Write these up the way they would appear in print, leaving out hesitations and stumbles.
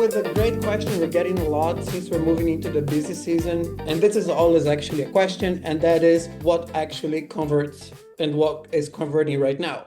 with a great question we're getting a lot since we're moving into the busy season. And this is always actually a question, and that is what actually converts and what is converting right now.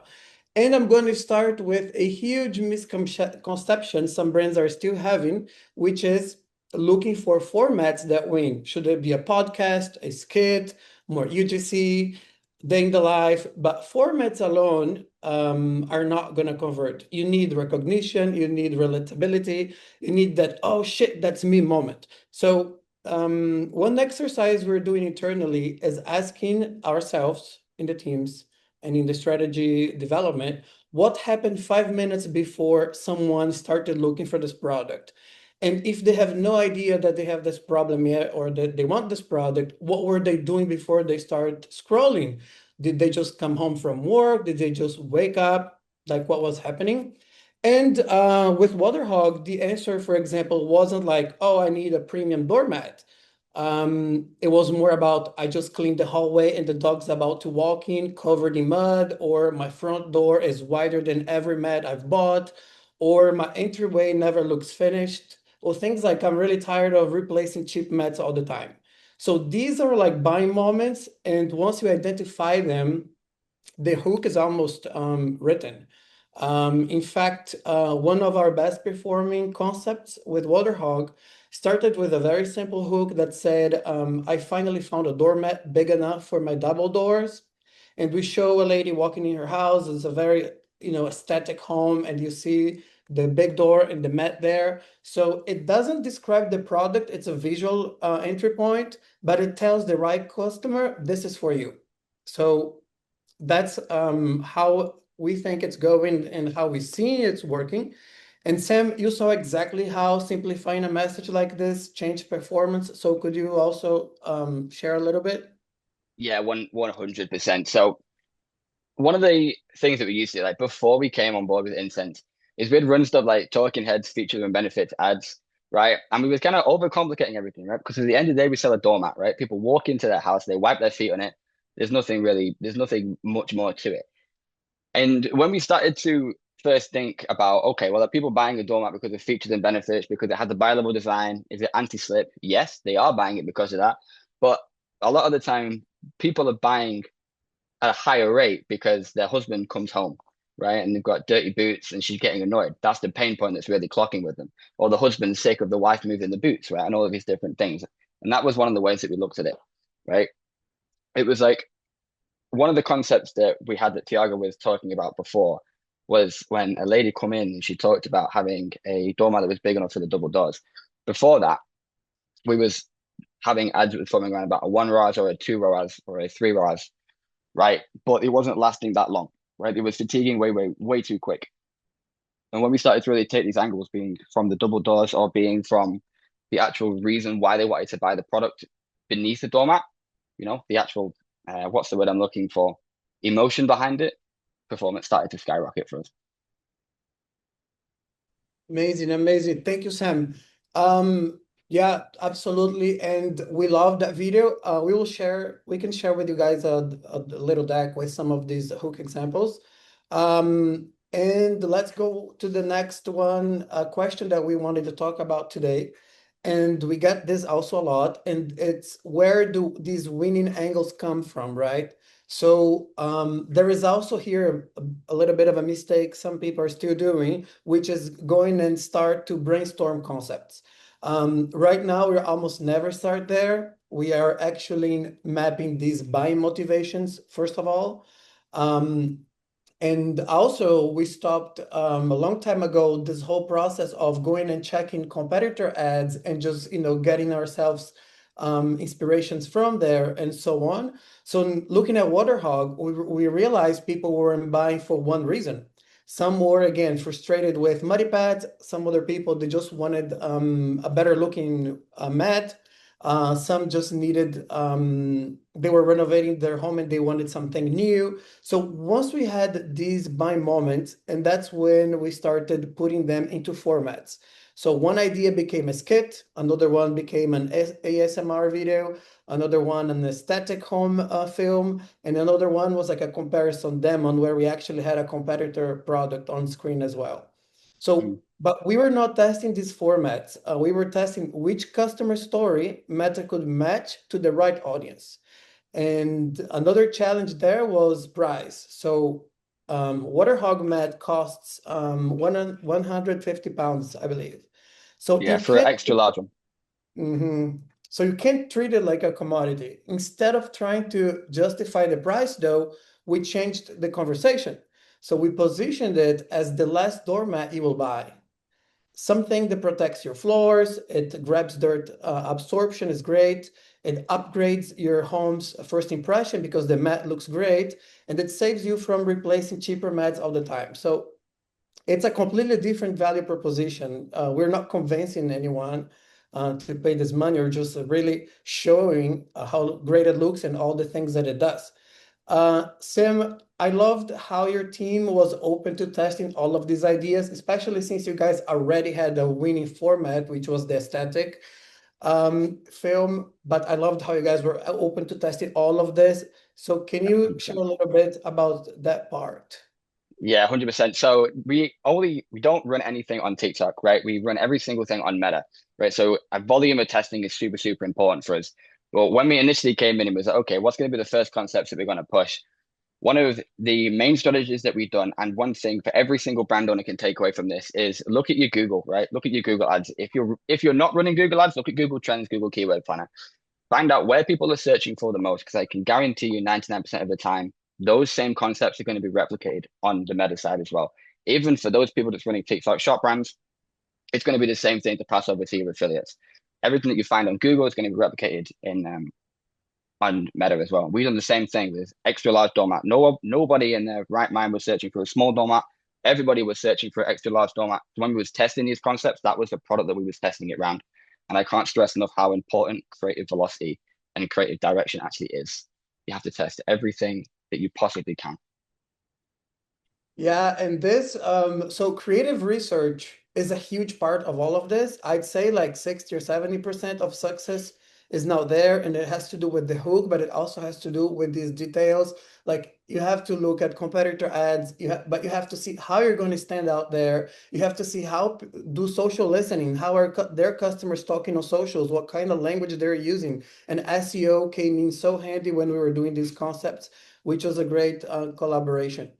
And I'm going to start with a huge misconception some brands are still having, which is looking for formats that win. Should it be a podcast, a skit, more UGC, day in the life? But formats alone are not going to convert. You need recognition, you need relatability, you need that, oh shit, that's me moment. So one exercise we're doing internally is asking ourselves in the teams and in the strategy development, what happened 5 minutes before someone started looking for this product? And if they have no idea that they have this problem yet or that they want this product, what were they doing before they start scrolling? Did they just come home from work? Did they just wake up? Like what was happening? And with WaterHog, the answer, for example, wasn't like, oh, I need a premium doormat. It was more about, I just cleaned the hallway and the dog's about to walk in covered in mud, or my front door is wider than every mat I've bought, or my entryway never looks finished, or things like I'm really tired of replacing cheap mats all the time. So these are like buying moments, and once you identify them, the hook is almost written. In fact, one of our best performing concepts with WaterHog started with a very simple hook that said, I finally found a doormat big enough for my double doors. And we show a lady walking in her house. It's a very, aesthetic home, and you see the big door and the mat there. So it doesn't describe the product. It's a visual entry point, but it tells the right customer, this is for you. So that's how we think it's going and how we see it's working. And Sam, you saw exactly how simplifying a message like this changed performance. So could you also share a little bit? Yeah, 100%. So one of the things that we used to do, like before we came on board with Insense, is we'd run stuff like talking heads, features and benefits, ads, right? And we was kind of overcomplicating everything, right? Because at the end of the day, we sell a doormat, right? People walk into their house, they wipe their feet on it. There's nothing much more to it. And when we started to first think about, okay, well, are people buying a doormat because of features and benefits, because it has a bi-level design? Is it anti-slip? Yes, they are buying it because of that. But a lot of the time, people are buying at a higher rate because their husband comes home, right? And they've got dirty boots and she's getting annoyed. That's the pain point that's really clocking with them. Or the husband's sick of the wife moving the boots, right? And all of these different things. And that was one of the ways that we looked at it, right? It was like one of the concepts that we had that Thiago was talking about before was when a lady come in and she talked about having a doormat that was big enough for the double doors. Before that, we was having ads that were forming around about a one rise or a two rise or a three rise, right? But it wasn't lasting that long, right? It was fatiguing way too quick. And when we started to really take these angles, being from the double doors or being from the actual reason why they wanted to buy the product beneath the doormat, the actual what's the word I'm looking for? Emotion behind it, performance started to skyrocket for us. Amazing, amazing. Thank you, Sam. Yeah, absolutely. And we love that video. We can share with you guys a little deck with some of these hook examples. And let's go to the next one, a question that we wanted to talk about today. And we get this also a lot, and it's where do these winning angles come from, right? So there is also here a little bit of a mistake some people are still doing, which is going and start to brainstorm concepts. Right now, we almost never start there. We are actually mapping these buying motivations, first of all. And also, we stopped a long time ago this whole process of going and checking competitor ads and just getting ourselves inspirations from there and so on. So looking at WaterHog, we realized people weren't buying for one reason. Some were again frustrated with muddy pads. Some other people they just wanted a better looking mat. Some just needed, they were renovating their home and they wanted something new. So once we had these buying moments, and that's when we started putting them into formats. So one idea became a skit, another one became an ASMR video, another one an aesthetic home film, and another one was like a comparison demo where we actually had a competitor product on screen as well. So Mm. But we were not testing these formats. We were testing which customer story Meta could match to the right audience. And another challenge there was price. So WaterHog mat costs 150 pounds, I believe. So Yeah, you for an can't. extra large one. Mhm. So you can't treat it like a commodity. Instead of trying to justify the price, though, we changed the conversation. So we positioned it as the last doormat you will buy. Something that protects your floors, it grabs dirt absorption is great, it upgrades your home's first impression because the mat looks great, and it saves you from replacing cheaper mats all the time. So it's a completely different value proposition. We're not convincing anyone to pay this money, or just really showing how great it looks and all the things that it does. Sam, I loved how your team was open to testing all of these ideas, especially since you guys already had a winning format, which was the aesthetic film. But I loved how you guys were open to testing all of this. So can you share 100%. a little bit about that part? Yeah, 100%. So we don't run anything on TikTok, right? We run every single thing on Meta, right? So a volume of testing is super, super important for us. Well, when we initially came in, it was like, okay, what's going to be the first concepts that we're going to push? One of the main strategies that we've done, and one thing for every single brand owner can take away from this is look at your Google, right? Look at your Google ads. If you're not running Google ads, look at Google Trends, Google Keyword Planner. Find out where people are searching for the most, because I can guarantee you 99% of the time, those same concepts are going to be replicated on the Meta side as well. Even for those people that's running TikTok shop brands, it's going to be the same thing to pass over to your affiliates. Everything that you find on Google is going to be replicated in on Meta as well. We've done the same thing with extra large doormat. Nobody in their right mind was searching for a small doormat. Everybody was searching for extra large doormat. When we was testing these concepts, that was the product that we was testing it around. And I can't stress enough how important creative velocity and creative direction actually is. You have to test everything that you possibly can. Yeah, and this, so creative research is a huge part of all of this. I'd say like 60 or 70% of success is now there, and it has to do with the hook, but it also has to do with these details. Like you have to look at competitor ads, but you have to see how you're going to stand out there. You have to see how do social listening, how are their customers talking on socials, what kind of language they're using. And SEO came in so handy when we were doing these concepts, which was a great collaboration.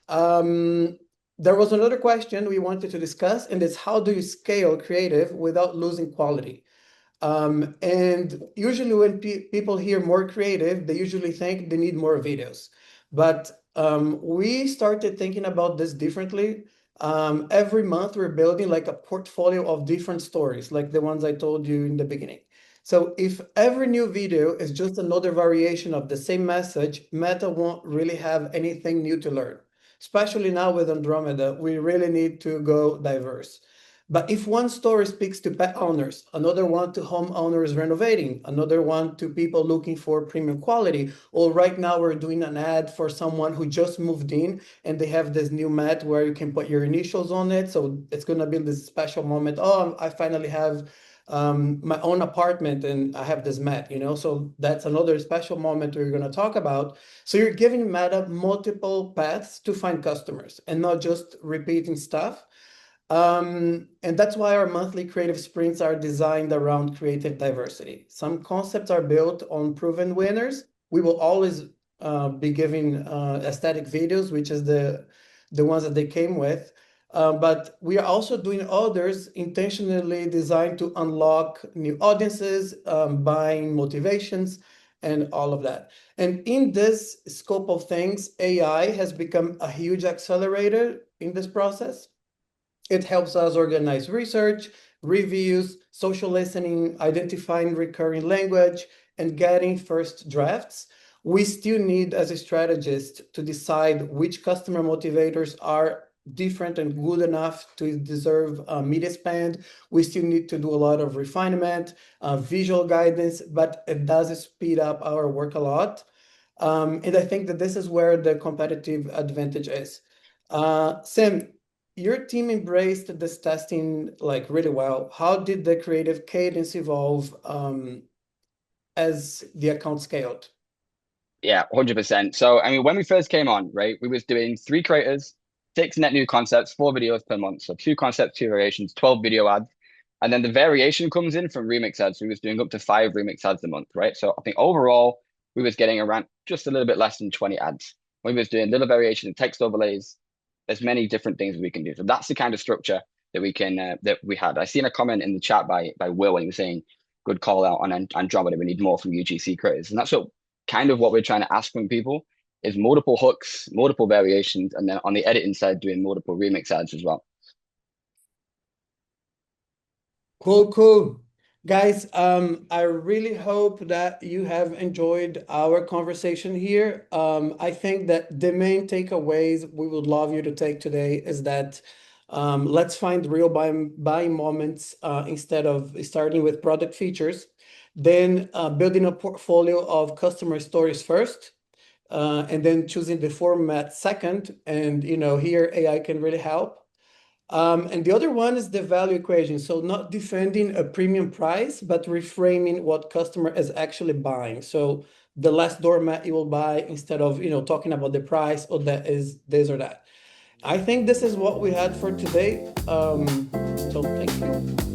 Um, there was another question we wanted to discuss, and it's how do you scale creative without losing quality? And usually when people hear more creative, they usually think they need more videos. But we started thinking about this differently. Every month we're building like a portfolio of different stories, like the ones I told you in the beginning. So if every new video is just another variation of the same message, Meta won't really have anything new to learn. Especially now with Andromeda, we really need to go diverse. But if one story speaks to pet owners, another one to homeowners renovating, another one to people looking for premium quality, or right now we're doing an ad for someone who just moved in and they have this new mat where you can put your initials on it. So it's going to be this special moment. Oh, I finally have my own apartment and I have this mat, So that's another special moment we're going to talk about. So you're giving Meta multiple paths to find customers and not just repeating stuff. And that's why our monthly creative sprints are designed around creative diversity. Some concepts are built on proven winners. We will always be giving aesthetic videos, which is the ones that they came with. But we are also doing others intentionally designed to unlock new audiences, buying motivations, and all of that. And in this scope of things, AI has become a huge accelerator in this process. It helps us organize research, reviews, social listening, identifying recurring language, and getting first drafts. We still need, as a strategist, to decide which customer motivators are different and good enough to deserve media spend. We still need to do a lot of refinement, visual guidance, but it does speed up our work a lot. And I think that this is where the competitive advantage is. Sam, your team embraced this testing like really well. How did the creative cadence evolve as the account scaled? Yeah, 100%. So, I mean, when we first came on, right, we was doing three creators, six net new concepts, four videos per month. So two concepts, two variations, 12 video ads. And then the variation comes in from remix ads. We was doing up to five remix ads a month, right? So I think overall we was getting around just a little bit less than 20 ads. We was doing little variation in text overlays. There's many different things we can do. So that's the kind of structure that we can that we had. I seen a comment in the chat by Will, and he was saying, "Good call out on Andromeda. We need more from UGC creators," and that's what we're trying to ask from people is multiple hooks, multiple variations, and then on the editing side, doing multiple remix ads as well. Cool, cool. Guys, I really hope that you have enjoyed our conversation here. I think that the main takeaways we would love you to take today is that let's find real buying moments instead of starting with product features, then building a portfolio of customer stories first, and then choosing the format second. And here AI can really help. And the other one is the value equation. So not defending a premium price, but reframing what customer is actually buying. So the last doormat you will buy instead of talking about the price or that is this or that. I think this is what we had for today. So thank you.